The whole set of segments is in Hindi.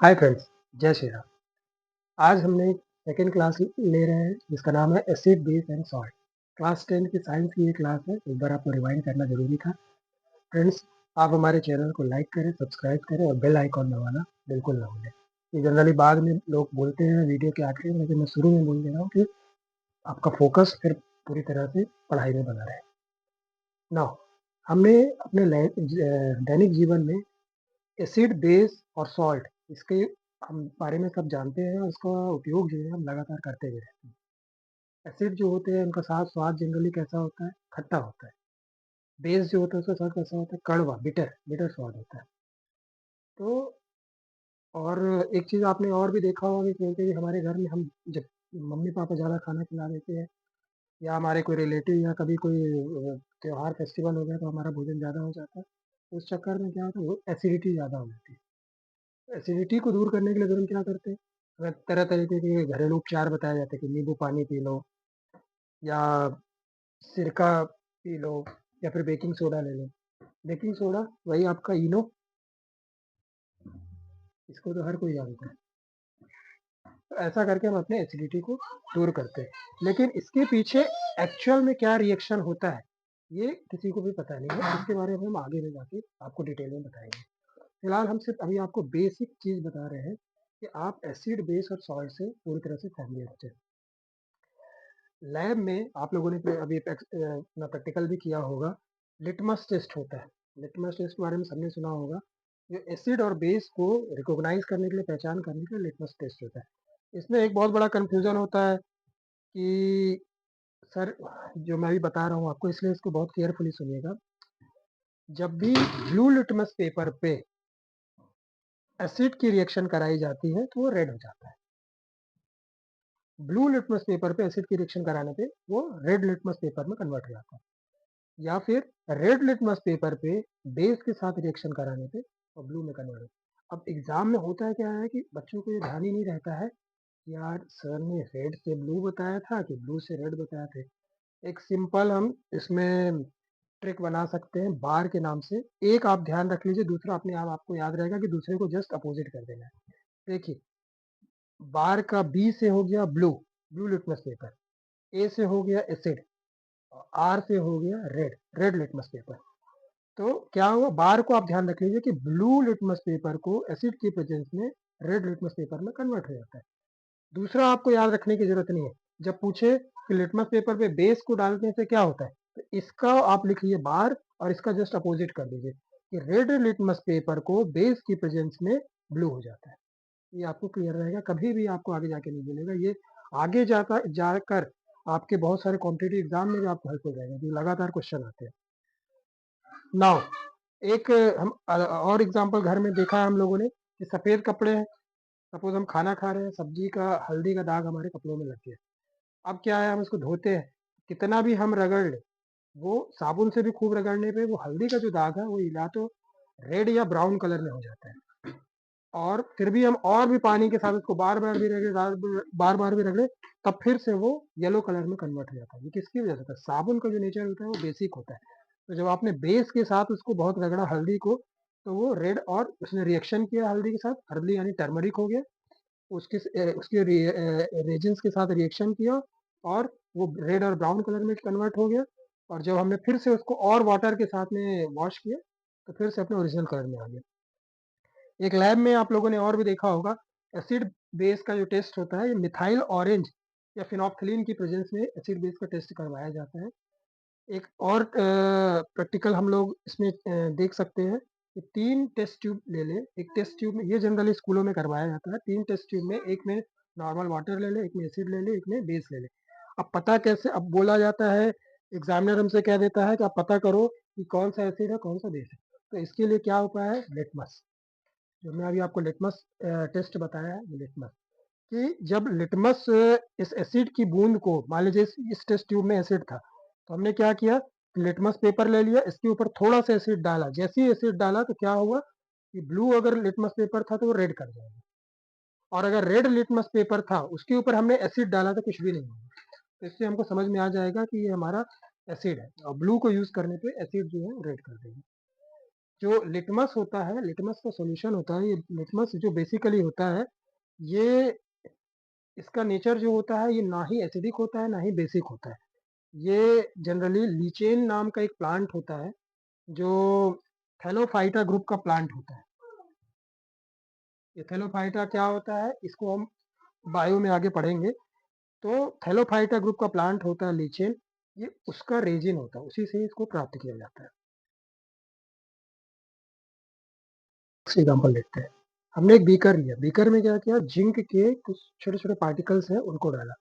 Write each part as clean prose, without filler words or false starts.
हाय फ्रेंड्स, जय श्री राम। आज हमने सेकंड क्लास ले रहे हैं जिसका नाम है acid base and salt. Class 10 की साइंस की ये क्लास है, एक बार आपको रिवाइंड करना जरूरी था। फ्रेंड्स, आप हमारे चैनल को लाइक करें, सब्सक्राइब करें और बेल आइकॉन दबाना बिल्कुल ना भूलें। ये जनरली बाद में लोग बोलते हैं वीडियो के आखिर में, लेकिन मैं शुरू में बोल दे रहा हूँ कि आपका फोकस फिर पूरी तरह से पढ़ाई में बना रहे। नाउ, हमने अपने दैनिक जीवन में एसिड बेस और सॉल्ट इसके हम बारे में सब जानते हैं और इसका उपयोग जो है हम लगातार करते हुए रहते हैं। एसिड जो होते हैं उनका स्वाद जनरली कैसा होता है? खट्टा होता है। बेस जो होता है उसका स्वाद कैसा होता है? कड़वा, बिटर बिटर स्वाद होता है। तो और एक चीज़ आपने और भी देखा होगा कि क्योंकि हमारे घर में हम जब मम्मी पापा ज़्यादा खाना खिला देते हैं या हमारे कोई रिलेटिव या कभी कोई त्योहार फेस्टिवल हो गया तो हमारा भोजन ज़्यादा हो जाता है। तो उस चक्कर में क्या होता है, वो एसिडिटी ज़्यादा हो जाती है। एसिडिटी को दूर करने के लिए फिर हम क्या करते हैं, हमें तरह तरीके के घरेलू उपचार बताए जाते हैं कि नींबू पानी पी लो या सिरका पी लो या फिर बेकिंग सोडा ले लो। बेकिंग सोडा वही आपका इनो, इसको तो हर कोई जानता है। तो ऐसा करके हम अपने एसिडिटी को दूर करते हैं, लेकिन इसके पीछे एक्चुअल में क्या रिएक्शन होता है ये किसी को भी पता नहीं है। इसके बारे में हम आगे में जाके आपको डिटेल में बताएंगे। फिलहाल हम सिर्फ अभी आपको बेसिक चीज बता रहे हैं कि आप एसिड बेस और सॉल्ट से पूरी तरह से फैमिलियर हो जाए। लैब में आप लोगों ने अभी अपना प्रैक्टिकल भी किया होगा। लिटमस टेस्ट होता है। लिटमस टेस्ट के बारे में सबने सुना होगा। जो एसिड और बेस को रिकॉग्नाइज करने के लिए, पहचान करने के लिए लिटमस टेस्ट होता है। इसमें एक बहुत बड़ा कंफ्यूजन होता है कि सर, जो मैं अभी बता रहा हूँ आपको, इसलिए इसको बहुत केयरफुली सुनिएगा। जब भी ब्लू लिटमस पेपर पे एसिड की रिएक्शन कराई जाती है तो वो रेड हो जाता है। ब्लू लिटमस पेपर पे एसिड की रिएक्शन कराने पे वो रेड लिटमस पेपर में कन्वर्ट हो जाता है, या फिर रेड लिटमस पेपर पे बेस के साथ रिएक्शन कराने पे और ब्लू में कन्वर्ट होता है। अब एग्जाम में होता है क्या है कि बच्चों को ये ध्यान ही नहीं रहता है कि यार सर ने रेड से ब्लू बताया था कि ब्लू से रेड बताया थे। एक सिंपल हम इसमें ट्रिक बना सकते हैं बार के नाम से। एक आप ध्यान रख लीजिए, दूसरा अपने आप आपको याद रहेगा कि दूसरे को जस्ट अपोजिट कर देना है। देखिए, बार का बी से हो गया ब्लू, ब्लू लिटमस पेपर। ए से हो गया एसिड और आर से हो गया रेड, रेड लिटमस पेपर। तो क्या हुआ, बार को आप ध्यान रख लीजिए कि ब्लू लिटमस पेपर को एसिड की प्रेजेंस में रेड लिटमस पेपर में कन्वर्ट हो जाता है। दूसरा आपको याद रखने की जरूरत नहीं है, जब पूछे कि लिटमस पेपर पे बेस को डालने से क्या होता है, तो इसका आप लिखिए बार और इसका जस्ट अपोजिट कर दीजिए कि रेड लिटमस पेपर को बेस की प्रेजेंस में ब्लू हो जाता है। ये आपको क्लियर रहेगा, कभी भी आपको आगे जाके नहीं मिलेगा ये। आगे जाकर आपके बहुत सारे कॉम्पिटेटिव एग्जाम में भी आपको हेल्प हो जाएगा, जो लगातार क्वेश्चन आते हैं। नाउ, एक हम और एग्जांपल घर में देखा है हम लोगों ने कि सफेद कपड़े हैं। सपोज हम खाना खा रहे हैं, सब्जी का हल्दी का दाग हमारे कपड़ों में लग गया। अब क्या है, हम इसको धोते हैं, कितना भी हम रगड़ ले, वो साबुन से भी खूब रगड़ने पे वो हल्दी का जो दाग है वो या तो रेड या ब्राउन कलर में हो जाता है। और फिर भी हम और भी पानी के साथ उसको बार बार भी रगड़े, बार बार भी रगड़े, तब फिर से वो येलो कलर में कन्वर्ट हो जाता है। ये किसकी वजह से होता है? साबुन का जो नेचर होता है वो बेसिक होता है। तो जब आपने बेस के साथ उसको बहुत रगड़ा हल्दी को, तो वो रेड, और उसने रिएक्शन किया हल्दी के साथ, हल्दी यानी टर्मरिक हो गया, उसके रेजेंस के साथ रिएक्शन किया और वो रेड और ब्राउन कलर में कन्वर्ट हो गया। और जब हमने फिर से उसको और वाटर के साथ में वॉश किया तो फिर से अपने ओरिजिनल कलर में आ गया। एक लैब में आप लोगों ने और भी देखा होगा, एसिड बेस का जो टेस्ट होता है, ये मिथाइल ऑरेंज या फिनोप्थिलीन की प्रेजेंस में एसिड बेस का टेस्ट करवाया जाता है। एक और प्रैक्टिकल हम लोग इसमें देख सकते हैं कि 3 टेस्ट ट्यूब ले लें। एक टेस्ट ट्यूब में, ये जनरली स्कूलों में करवाया जाता है, 3 टेस्ट ट्यूब में, एक में नॉर्मल वाटर ले लें, एक में एसिड ले लें, एक में बेस ले लें। अब पता कैसे, अब बोला जाता है, एग्जामिनर हमसे कह देता है कि आप पता करो कि कौन सा एसिड है कौन सा बेस है। तो इसके लिए क्या उपाय है? लिटमस। जो मैं अभी आपको लिटमस टेस्ट बताया है, लिटमस, कि जब लिटमस इस एसिड की बूंद को, मान लीजिए इस टेस्ट ट्यूब में एसिड था, तो हमने क्या किया, लिटमस पेपर ले लिया, इसके ऊपर थोड़ा सा एसिड डाला। जैसे ही एसिड डाला तो क्या हुआ कि ब्लू अगर लिटमस पेपर था तो वो रेड कर जाएगा, और अगर रेड लिटमस पेपर था उसके ऊपर हमने एसिड डाला तो कुछ भी नहीं होगा। तो इससे हमको समझ में आ जाएगा कि ये हमारा एसिड है, और ब्लू को यूज करने पे एसिड जो है रेड कर देगा। जो लिटमस होता है, लिटमस का सॉल्यूशन होता है, ये लिटमस जो बेसिकली होता है, ये इसका नेचर जो होता है, ये ना ही एसिडिक होता है ना ही बेसिक होता है। ये जनरली लीचेन नाम का एक प्लांट होता है, जो थैलोफाइटा ग्रुप का प्लांट होता है। ये थैलोफाइटा क्या होता है, इसको हम बायो में आगे पढ़ेंगे। तो थैलोफाइटा ग्रुप का प्लांट होता है लीचेन, ये उसका रेजिन होता है, उसी से इसको प्राप्त किया जाता है। एग्जाम्पल देखते हैं। हमने एक बीकर लिया, बीकर में क्या किया, जिंक के कुछ छोटे छोटे पार्टिकल्स हैं उनको डाला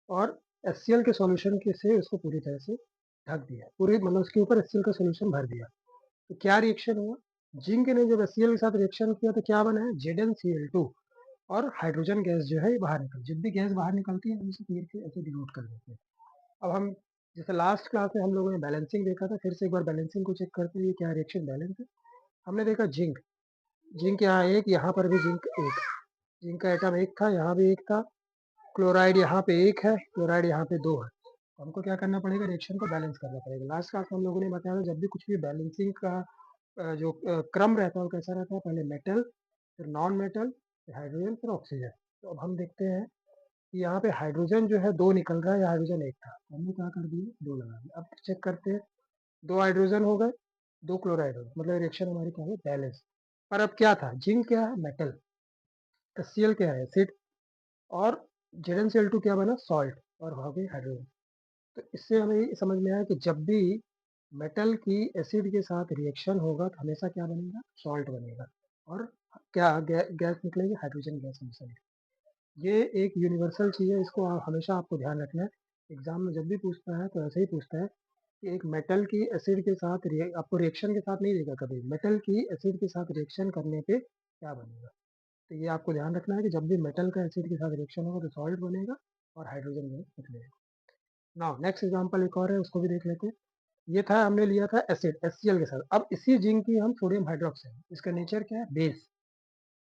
और HCl के सॉल्यूशन के से उसको पूरी तरह से ढक दिया, पूरी मतलब उसके ऊपर HCl का सॉल्यूशन भर दिया। तो क्या रिएक्शन हुआ, जिंक ने जब HCl के साथ रिएक्शन किया तो क्या बना है, ZnCl2 और हाइड्रोजन गैस जो है बाहर निकल, जब भी गैस बाहर निकलती है हम इसे तीर के ऐसे डिनोट कर देते हैं। अब हम जैसे लास्ट क्लास में हम लोगों ने बैलेंसिंग देखा था, फिर से एक बार बैलेंसिंग को चेक करते हैं, ये क्या रिएक्शन बैलेंस है। हमने देखा जिंक, जिंक यहाँ एक, यहाँ पर भी जिंक एक, जिंक का एटम एक था, यहाँ भी एक था, क्लोराइड यहाँ पे एक है, क्लोराइड यहाँ पे दो है। तो हमको क्या करना पड़ेगा, रिएक्शन को बैलेंस करना पड़ेगा। लास्ट क्लास में हम लोगों ने बताया था, जब भी कुछ भी बैलेंसिंग का जो क्रम रहता है वो कैसा रहता है, पहले मेटल, फिर नॉन मेटल, फिर हाइड्रोजन, फिर ऑक्सीजन। तो अब हम देखते हैं कि यहाँ पे हाइड्रोजन जो है दो निकल रहा है, हाइड्रोजन एक था, हमने क्या कर दिया, दो लगा दिया। अब चेक करते हैं, दो हाइड्रोजन हो गए, दो क्लोराइड हो गए, मतलब रिएक्शन हमारी क्या है, बैलेंस। पर अब क्या था, जिंक क्या है, मेटल, HCl क्या है, एसिड, और ZnCl2 क्या बना, सॉल्ट, और वहाँ पे हाइड्रोजन। तो इससे हमें ये समझ में आया कि जब भी मेटल की एसिड के साथ रिएक्शन होगा तो हमेशा क्या बनेगा, सॉल्ट बनेगा, और क्या गैस निकलेगी, हाइड्रोजन गैस हमेशा निकलेगी। ये एक यूनिवर्सल चीज़ है, इसको हमेशा आपको ध्यान रखना है। एग्जाम में जब भी पूछता है तो ऐसे ही पूछता है कि एक मेटल की एसिड के साथ आपको रिएक्शन के साथ नहीं देगा, कभी मेटल की एसिड के साथ रिएक्शन करने पे क्या बनेगा। तो ये आपको ध्यान रखना है कि जब भी मेटल का एसिड के साथ रिएक्शन होगा तो सॉल्ट बनेगा और हाइड्रोजन गैस निकलेगा। नाउ नेक्स्ट एग्जांपल एक और है, उसको भी देख लेते हैं। ये था, हमने लिया था एसिड HCl के साथ, अब इसी जिंक की हम सोडियम हाइड्रोक्साइड, इसका नेचर क्या है, बेस।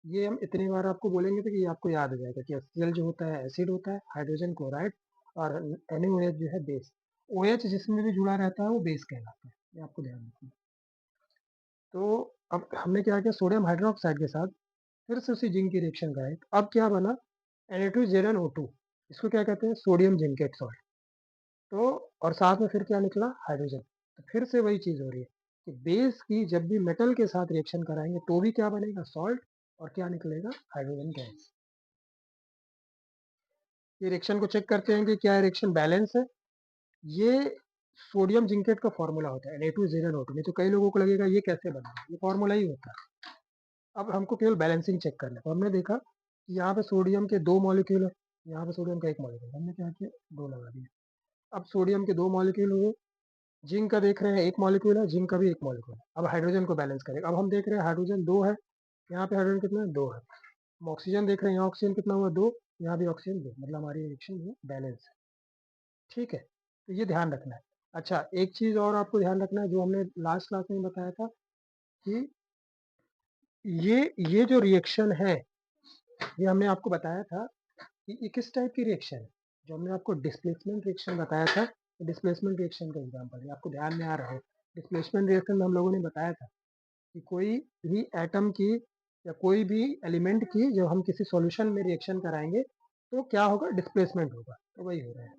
ये हम इतनी बार आपको बोलेंगे तो कि ये आपको याद आ जाएगा कि HCl जो होता है एसिड होता है, हाइड्रोजन क्लोराइड, और NaOH जो है बेस। OH जिसमें भी जुड़ा रहता है वो बेस कहलाता है, ये आपको ध्यान रखना है। तो अब हमने क्या किया, सोडियम हाइड्रोक्साइड के साथ फिर से उसी जिंक की रिएक्शन कराई, तो अब क्या बना, Na2ZnO2, इसको क्या कहते हैं, सोडियम जिंकेट सॉल्ट। तो और साथ में फिर क्या निकला, हाइड्रोजन। तो फिर से वही चीज हो रही है कि बेस की जब भी मेटल के साथ रिएक्शन कराएंगे तो भी क्या बनेगा, सॉल्ट, और क्या निकलेगा, हाइड्रोजन गैस। ये रिएक्शन को चेक करते हैं कि क्या रिएक्शन बैलेंस है। ये सोडियम जिंकेट का फॉर्मूला होता है Na2ZnO2, नहीं तो कई लोगों को लगेगा ये कैसे बना, ये फॉर्मूला ही होता है। अब हमको केवल बैलेंसिंग चेक करना है, तो हमने देखा कि यहाँ पे सोडियम के दो मॉलिक्यूल है, यहाँ पे सोडियम का एक मॉलिक्यूल, हमने क्या किया, दो लगा दिया। अब सोडियम के दो मॉलिक्यूल हुए, जिंक का देख रहे हैं एक मॉलिक्यूल है, जिंक का भी एक मॉलिक्यूल है। अब हाइड्रोजन को बैलेंस करेंगे, अब हम देख रहे हैं हाइड्रोजन दो है, यहाँ पे हाइड्रोजन कितना है, दो है। हम ऑक्सीजन देख रहे हैं, यहाँ ऑक्सीजन कितना हुआ, दो, यहाँ भी ऑक्सीजन दो, मतलब हमारी रिएक्शन ये बैलेंस है। ठीक है, तो ये ध्यान रखना है। अच्छा, एक चीज और आपको ध्यान रखना है, जो हमने लास्ट क्लास में बताया था कि ये जो रिएक्शन है, ये हमने आपको बताया था कि ये किस टाइप की रिएक्शन है। जो हमने आपको डिस्प्लेसमेंट रिएक्शन बताया था, डिस्प्लेसमेंट रिएक्शन का एग्जाम्पल है, आपको ध्यान में आ रहा है। डिस्प्लेसमेंट रिएक्शन में हम लोगों ने बताया था कि कोई भी एटम की या कोई भी एलिमेंट की जब हम किसी सॉल्यूशन में रिएक्शन कराएंगे तो क्या होगा, डिस्प्लेसमेंट होगा। तो वही हो रहा है।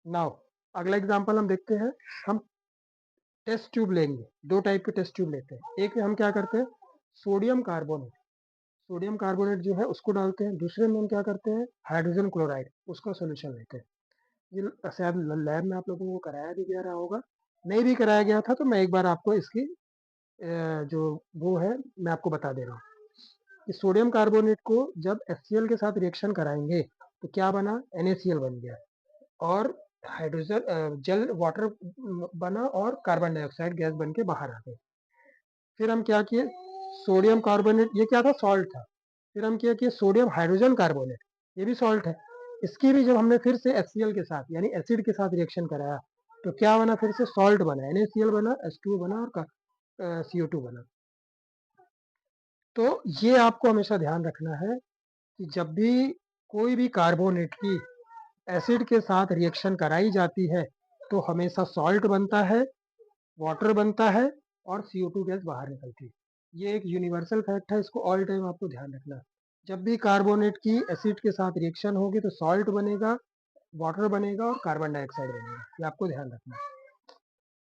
नाउ अगला एग्जांपल हम देखते हैं। हम टेस्ट ट्यूब लेंगे, दो टाइप के टेस्ट ट्यूब लेते हैं। एक में हम क्या करते हैं, सोडियम कार्बोनेट, सोडियम कार्बोनेट जो है उसको डालते हैं। दूसरे में हम क्या करते हैं, हाइड्रोजन क्लोराइड, उसका सोल्यूशन लेते हैं। ये शायद लैब में आप लोगों को कराया भी गया रहा होगा, नहीं भी कराया गया था तो मैं एक बार आपको इसकी जो वो है मैं आपको बता दे रहा हूँ कि सोडियम कार्बोनेट को जब HCl के साथ रिएक्शन कराएंगे तो क्या बना, NaCl बन गया, और हाइड्रोजन जल वाटर बना, और कार्बन डाइऑक्साइड गैस बन के बाहर आ गई। फिर हम क्या किए, सोडियम कार्बोनेट, ये क्या था, सॉल्ट था। फिर हम क्या किए, सोडियम हाइड्रोजन कार्बोनेट, ये भी सॉल्ट है। इसकी भी जब हमने फिर से HCl के साथ यानी एसिड के साथ रिएक्शन कराया तो क्या बना, फिर से सॉल्ट बना, NaCl बना, H2O बना, और CO2 बना। तो ये आपको हमेशा ध्यान रखना है कि जब भी कोई भी कार्बोनेट की एसिड के साथ रिएक्शन कराई जाती है तो हमेशा सॉल्ट बनता है, वाटर बनता है और CO2 गैस बाहर निकलती है। ये एक यूनिवर्सल फैक्ट है, इसको ऑल टाइम आपको ध्यान रखना है। जब भी कार्बोनेट की एसिड के साथ रिएक्शन होगी तो सॉल्ट बनेगा, वाटर बनेगा और कार्बन डाइऑक्साइड बनेगा, ये आपको ध्यान रखना है।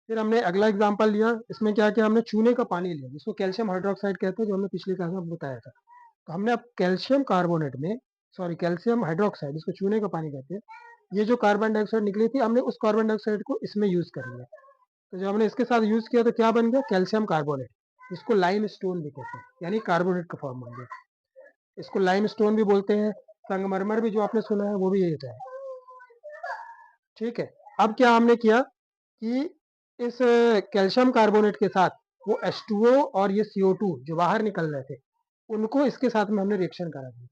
फिर हमने अगला एग्जाम्पल लिया, इसमें क्या किया हमने, चूने का पानी लिया जिसको कैल्शियम हाइड्रोक्साइड कहते हैं, जो हमने पिछली क्लास में बताया था। तो हमने अब कैल्शियम कार्बोनेट में, सॉरी कैल्शियम हाइड्रोक्साइड, इसको चूने का पानी कहते हैं, ये जो कार्बन डाइऑक्साइड निकली थी हमने उस कार्बन डाइऑक्साइड को इसमें यूज कर लिया। तो जब हमने इसके साथ यूज किया तो क्या बन गया, कैल्शियम कार्बोनेट, इसको लाइम स्टोन भी कहते हैं, यानी कार्बोनेट का फॉर्म बन गया। इसको लाइम स्टोन भी बोलते हैं, संगमरमर भी जो आपने सुना है वो भी यही होता है। ठीक है, अब क्या हमने किया कि इस कैल्शियम कार्बोनेट के साथ वो H2O और ये CO2 जो बाहर निकल रहे थे उनको इसके साथ में हमने रिएक्शन करा दिया।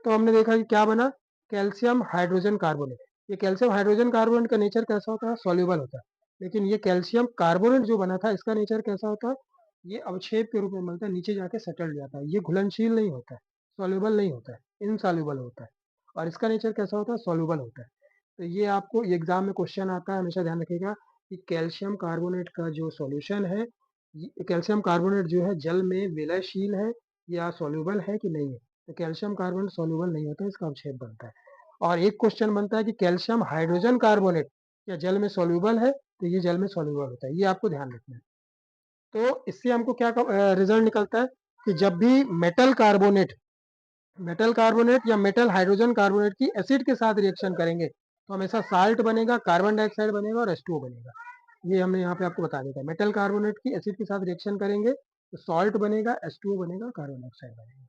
तो हमने देखा कि क्या बना, कैल्शियम हाइड्रोजन कार्बोनेट। ये कैल्शियम हाइड्रोजन कार्बोनेट का नेचर कैसा होता है, सॉल्युबल होता है। लेकिन ये कैल्शियम कार्बोनेट जो बना था इसका नेचर कैसा होता है, ये अवक्षेप के रूप में बनता है, नीचे जाके सेटल जाता है, ये घुलनशील नहीं होता है, सॉल्युबल नहीं होता है, इनसॉल्युबल होता है। और इसका नेचर कैसा होता है, सॉल्युबल होता है। तो ये आपको एग्जाम में क्वेश्चन आता है, हमेशा ध्यान रखिएगा कि कैल्शियम कार्बोनेट का जो सॉल्यूशन है, कैल्शियम कार्बोनेट जो है जल में विलयशील है या सॉल्युबल है कि नहीं है। तो कैल्शियम कार्बोनेट सॉल्युबल नहीं होता है, इसका अवक्षेप बनता है। और एक क्वेश्चन बनता है कि कैल्शियम हाइड्रोजन कार्बोनेट क्या जल में सॉल्युबल है, तो ये जल में सॉल्युबल होता है, ये आपको ध्यान रखना है। तो इससे हमको क्या रिजल्ट निकलता है कि जब भी मेटल कार्बोनेट या मेटल हाइड्रोजन कार्बोनेट की एसिड के साथ रिएक्शन करेंगे तो हमेशा साल्ट बनेगा, कार्बन डाइऑक्साइड बनेगा और H2O बनेगा। ये हमने यहाँ पे आपको बता दिया था, मेटल कार्बोनेट की एसिड के साथ रिएक्शन करेंगे तो सॉल्ट बनेगा, H2O बनेगा, कार्बन डाइऑक्साइड बनेगा।